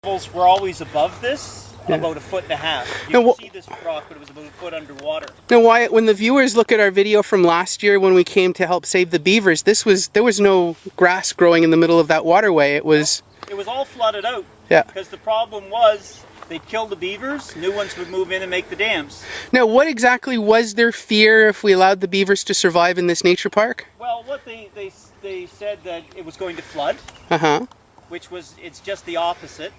Levels were always above this, about 1.5 feet. You can see this rock, but it was about 1 foot underwater. Now, Wyatt, when the viewers look at our video from last year when we came to help save the beavers, there was no grass growing in the middle of that waterway. It was all flooded out. Yeah. Because the problem was they'd kill the beavers, new ones would move in and make the dams. Now, what exactly was their fear if we allowed the beavers to survive in this nature park? Well, what they said that it was going to flood. Which it's just the opposite.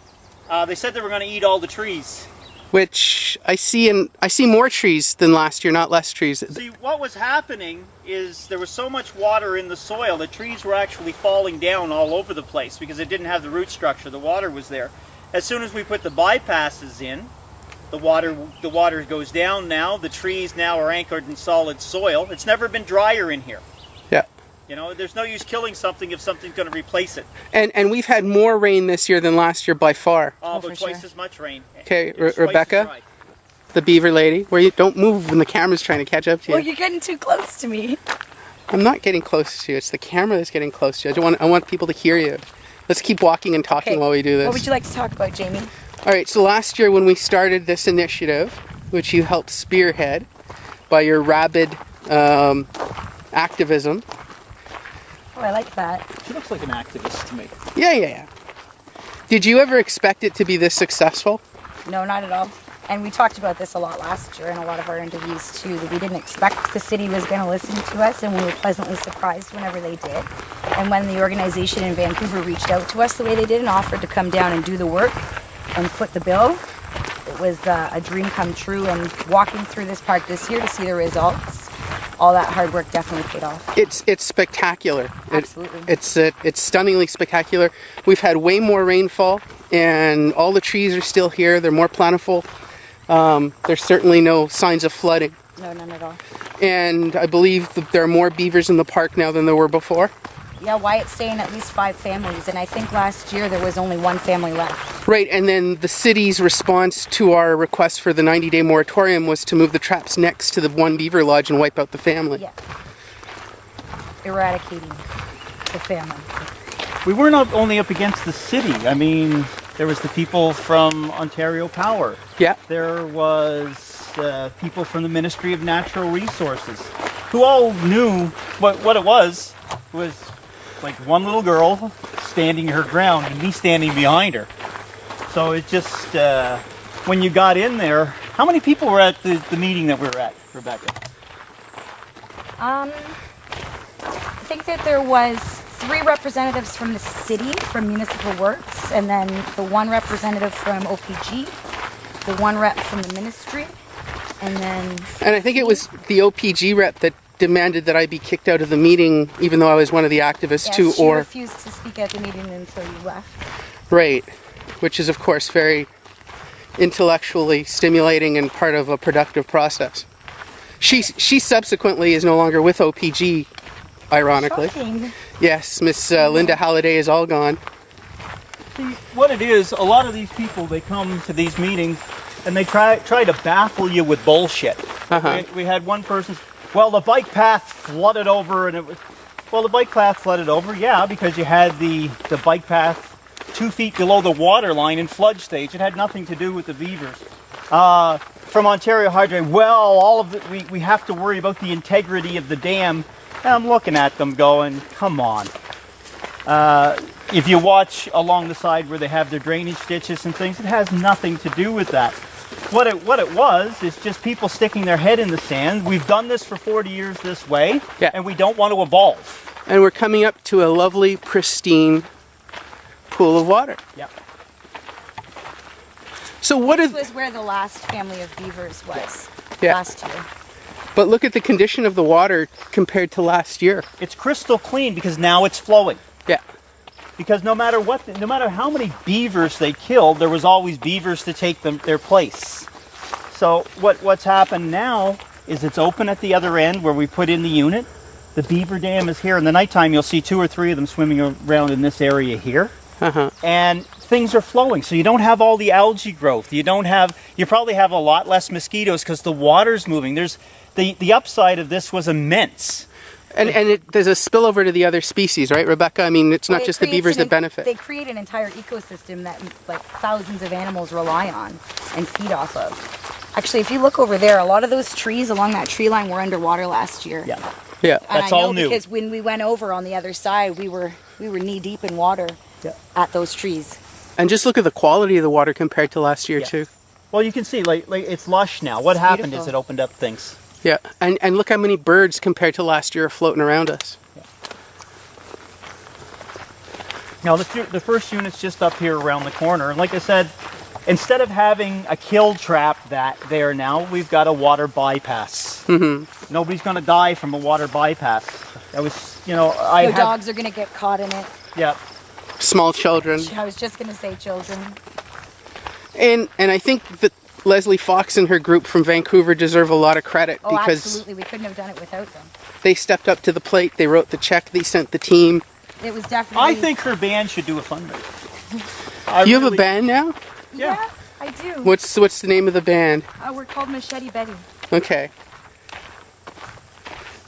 They said they were going to eat all the trees. Which I see more trees than last year, not less trees. See, what was happening is there was so much water in the soil that trees were actually falling down all over the place because it didn't have the root structure. The water was there. As soon as we put the bypasses in, the water goes down now. The trees now are anchored in solid soil. It's never been drier in here. Yeah. You know, there's no use killing something if something's going to replace it. And we've had more rain this year than last year by far. Oh, but twice as much rain. Okay, Rebecca, the beaver lady, where you don't move when the camera's trying to catch up to you. Well, you're getting too close to me. I'm not getting close to you. It's the camera that's getting close to you. I want people to hear you. Let's keep walking and talking while we do this. What would you like to talk about, Jamie? All right, so last year when we started this initiative, which you helped spearhead by your rabid activism. Oh, I like that. She looks like an activist to me. Yeah. Did you ever expect it to be this successful? No, not at all. And we talked about this a lot last year in a lot of our interviews too, that we didn't expect the city was going to listen to us, and we were pleasantly surprised whenever they did. And when the organization in Vancouver reached out to us the way they did and offered to come down and do the work and foot the bill, it was a dream come true. And walking through this park this year to see the results, all that hard work definitely paid off. It's spectacular. Absolutely. It's stunningly spectacular. We've had way more rainfall, and all the trees are still here. They're more plentiful. There's certainly no signs of flooding. No, none at all. And I believe that there are more beavers in the park now than there were before. Yeah, Wyatt's saying at least 5 families, and I think last year there was only 1 family left. Right, and then the city's response to our request for the 90-day moratorium was to move the traps next to the one beaver lodge and wipe out the family. Yeah. Eradicating the family. We weren't only up against the city. I mean, there was the people from Ontario Power. Yeah. There was people from the Ministry of Natural Resources who all knew what it was like one little girl standing her ground and me standing behind her. So it just, when you got in there, how many people were at the meeting that we were at, Rebecca? I think that there was 3 representatives from the city, from Municipal Works, and then the 1 representative from OPG, the 1 rep from the ministry, and I think it was the OPG rep that demanded that I be kicked out of the meeting, even though I was one of the activists too. She refused to speak at the meeting until you left. Right, which is of course very intellectually stimulating and part of a productive process. She subsequently is no longer with OPG, ironically. Shocking. Yes, Miss Linda Halliday is all gone. See, what it is, a lot of these people, they come to these meetings and they try to baffle you with bullshit. We had one person, well, the bike path flooded over, and it was, well, the bike path flooded over, yeah, because you had the bike path 2 feet below the water line in flood stage. It had nothing to do with the beavers. From Ontario Hydro, well, all of it, we have to worry about the integrity of the dam. And I'm looking at them going, come on. If you watch along the side where they have their drainage ditches and things, it has nothing to do with that. What it was is just people sticking their head in the sand. We've done this for 40 years this way, and we don't want to evolve. And we're coming up to a lovely, pristine pool of water. Yeah. So this was where the last family of beavers was last year. But look at the condition of the water compared to last year. It's crystal clean because now it's flowing. Yeah. Because no matter how many beavers they killed, there was always beavers to take their place. So what's happened now is it's open at the other end where we put in the unit. The beaver dam is here. In the nighttime, you'll see 2 or 3 of them swimming around in this area here. And things are flowing, so you don't have all the algae growth. You probably have a lot less mosquitoes because the water's moving. The upside of this was immense. there's a spillover to the other species, right, Rebecca? I mean, it's not just the beavers that benefit. They create an entire ecosystem that like thousands of animals rely on and feed off of. Actually, if you look over there, a lot of those trees along that tree line were underwater last year. Yeah. Yeah. And That's I know all new. because when we went over on the other side, we were knee deep in water at those trees. And just look at the quality of the water compared to last year too. Well, you can see, like it's lush now. What happened is beautiful. it opened up things. Yeah, and look how many birds compared to last year are floating around us. Yeah. Now, the first unit's just up here around the corner. And like I said, instead of having a kill trap there now, we've got a water bypass. Mm-hmm. Nobody's going to die from a water bypass. That was, No dogs are going to get caught in it. Yeah. Small children. I was just going to say children. And I think that Leslie Fox and her group from Vancouver deserve a lot of credit because absolutely. We couldn't have done it without them. they stepped up to the plate. They wrote the check. They sent the team. It was definitely... I think her band should do a fundraiser. You have a band now? Yeah, I do. What's the name of the band? We're called Machete Betty. Okay.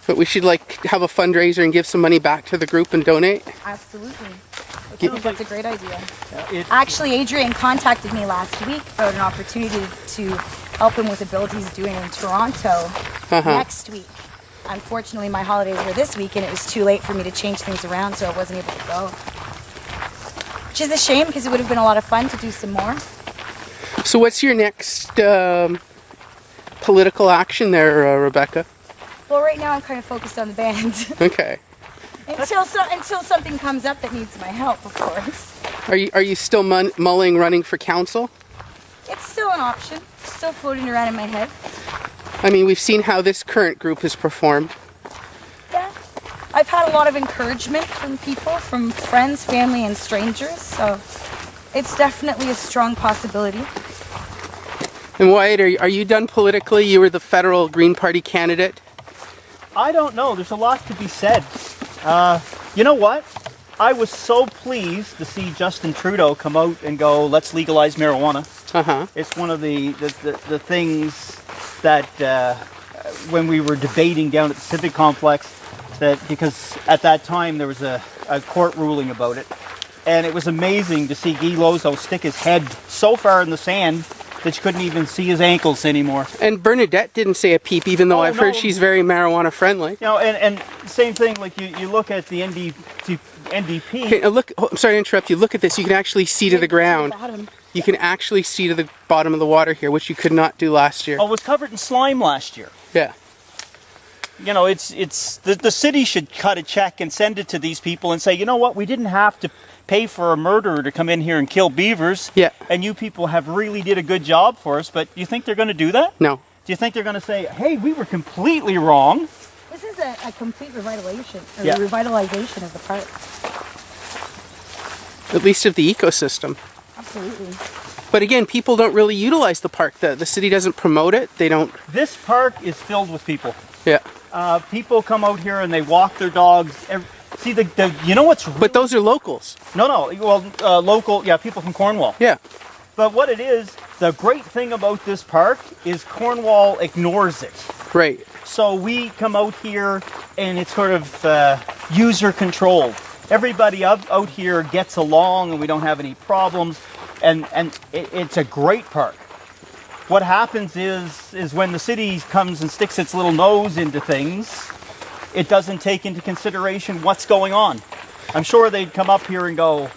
But we should have a fundraiser and give some money back to the group and donate. Absolutely. I think that's a great idea. Yeah, Actually, Adrian contacted me last week about an opportunity to help him with a build he's doing in Toronto next week. Unfortunately, my holidays were this week, and it was too late for me to change things around, so I wasn't able to go. Which is a shame, because it would have been a lot of fun to do some more. So what's your next political action there, Rebecca? Well, right now I'm kind of focused on the band. Okay. until something comes up that needs my help, of course. Are you still mulling running for council? It's still an option. Still floating around in my head. I mean, we've seen how this current group has performed. Yeah. I've had a lot of encouragement from people, from friends, family, and strangers, so it's definitely a strong possibility. And Wyatt, are you done politically? You were the federal Green Party candidate. I don't know. There's a lot to be said. You know what? I was so pleased to see Justin Trudeau come out and go, let's legalize marijuana. It's one of the things that when we were debating down at the Civic Complex, that because at that time there was a court ruling about it, and it was amazing to see Guy Lozo stick his head so far in the sand that you couldn't even see his ankles anymore. And Bernadette didn't say a peep, even though I've heard she's very marijuana friendly. You know, and same thing, like you look at the NDP. Okay, look, I'm sorry to interrupt you. Look at this. You can actually see to the ground. You can actually see to the bottom of the water here, which you could not do last year. Oh, it was covered in slime last year. Yeah. You know, it's the city should cut a check and send it to these people and say, you know what, we didn't have to pay for a murderer to come in here and kill beavers. Yeah. And you people have really did a good job for us, but do you think they're going to do that? No. Do you think they're going to say, hey, we were completely wrong? This is a complete revitalization, revitalization of the park. At least of the ecosystem. Absolutely. But again, people don't really utilize the park. The city doesn't promote it. They don't. This park is filled with people. Yeah. People come out here and they walk their dogs. See, you know what's really... But those are locals. No, well, local, people from Cornwall. Yeah. But what it is, the great thing about this park is Cornwall ignores it. Right. So we come out here and it's sort of user controlled. Everybody out here gets along and we don't have any problems. And it's a great park. What happens is when the city comes and sticks its little nose into things, it doesn't take into consideration what's going on. I'm sure they'd come up here and go,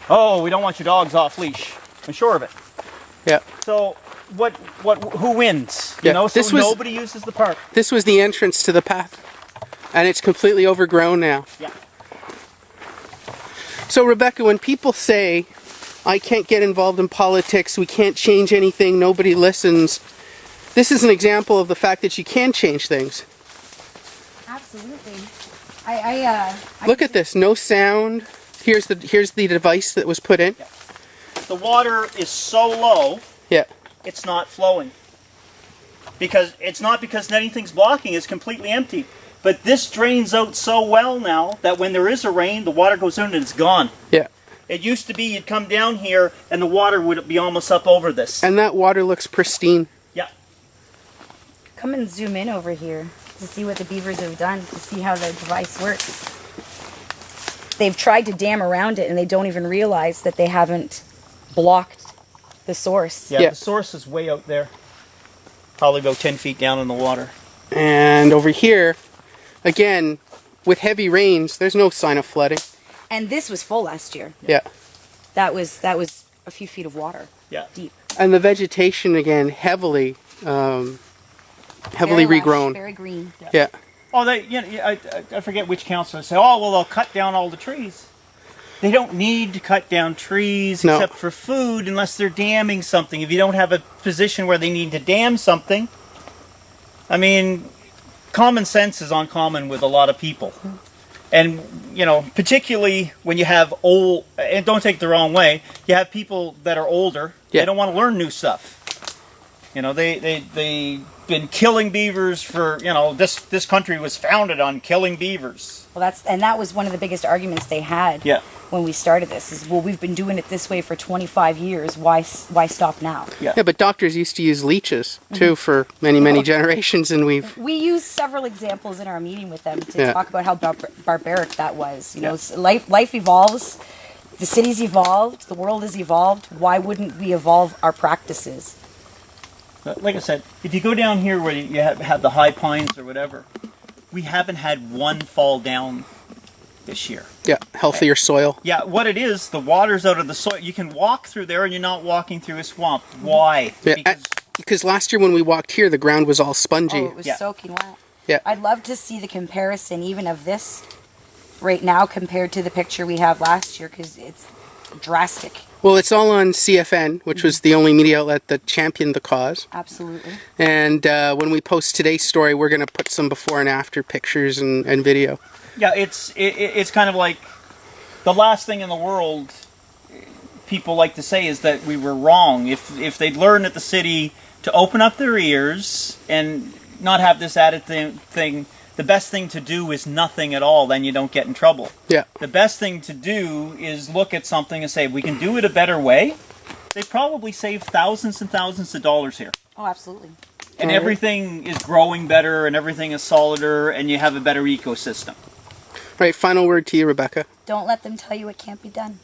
oh, we don't want your dogs off leash. I'm sure of it. Yeah. So who wins? Yeah. You know, so nobody uses the park. This was the entrance to the path. And it's completely overgrown now. Yeah. So Rebecca, when people say, I can't get involved in politics, we can't change anything, nobody listens, this is an example of the fact that you can change things. Absolutely. Look at this, no sound. Here's the device that was put in. Yeah. The water is so low, Yeah. it's not flowing. It's not because anything's blocking, it's completely empty. But this drains out so well now that when there is a rain, the water goes in and it's gone. Yeah. It used to be you'd come down here and the water would be almost up over this. And that water looks pristine. Yeah. Come and zoom in over here. to see what the beavers have done, to see how the device works. They've tried to dam around it, and they don't even realize that they haven't blocked the source. Yeah, the source is way out there. Probably about 10 feet down in the water. And over here, again, with heavy rains, there's no sign of flooding. And this was full last year. Yeah. That was a few feet of water. Yeah. Deep. And the vegetation, again, heavily Very regrown. lush, very green. Yeah. Oh, I forget which councillor say, oh, well, they'll cut down all the trees. They don't need to cut down trees except for food unless they're damming something. If you don't have a position where they need to dam something, I mean, common sense is uncommon with a lot of people. And, you know, particularly when you have old, and don't take it the wrong way, you have people that are older, they don't want to learn new stuff. You know, they've been killing beavers for, you know, this country was founded on killing beavers. Well, that was one of the biggest arguments they had when we started this, is, well, we've been doing it this way for 25 years, why stop now? Yeah, but doctors used to use leeches, too, for many generations, and we used several examples in our meeting with them to talk about how barbaric that was. You know, life evolves, the city's evolved, the world has evolved. Why wouldn't we evolve our practices? Like I said, if you go down here where you have the high pines or whatever, we haven't had one fall down this year. Yeah, healthier soil. Yeah, what it is, the water's out of the soil. You can walk through there and you're not walking through a swamp. Why? Yeah, because last year when we walked here, the ground was all spongy. Oh, it was soaking wet. Yeah. I'd love to see the comparison even of this right now compared to the picture we have last year, because it's drastic. Well, it's all on CFN, which was the only media outlet that championed the cause. Absolutely. And when we post today's story, we're going to put some before and after pictures and video. Yeah, it's kind of like the last thing in the world people like to say is that we were wrong. If they'd learned at the city to open up their ears and not have this added thing, the best thing to do is nothing at all, then you don't get in trouble. Yeah. The best thing to do is look at something and say, we can do it a better way. They probably save thousands and thousands of dollars here. Oh, absolutely. And everything is growing better and everything is solider and you have a better ecosystem. All right, final word to you, Rebecca. Don't let them tell you it can't be done.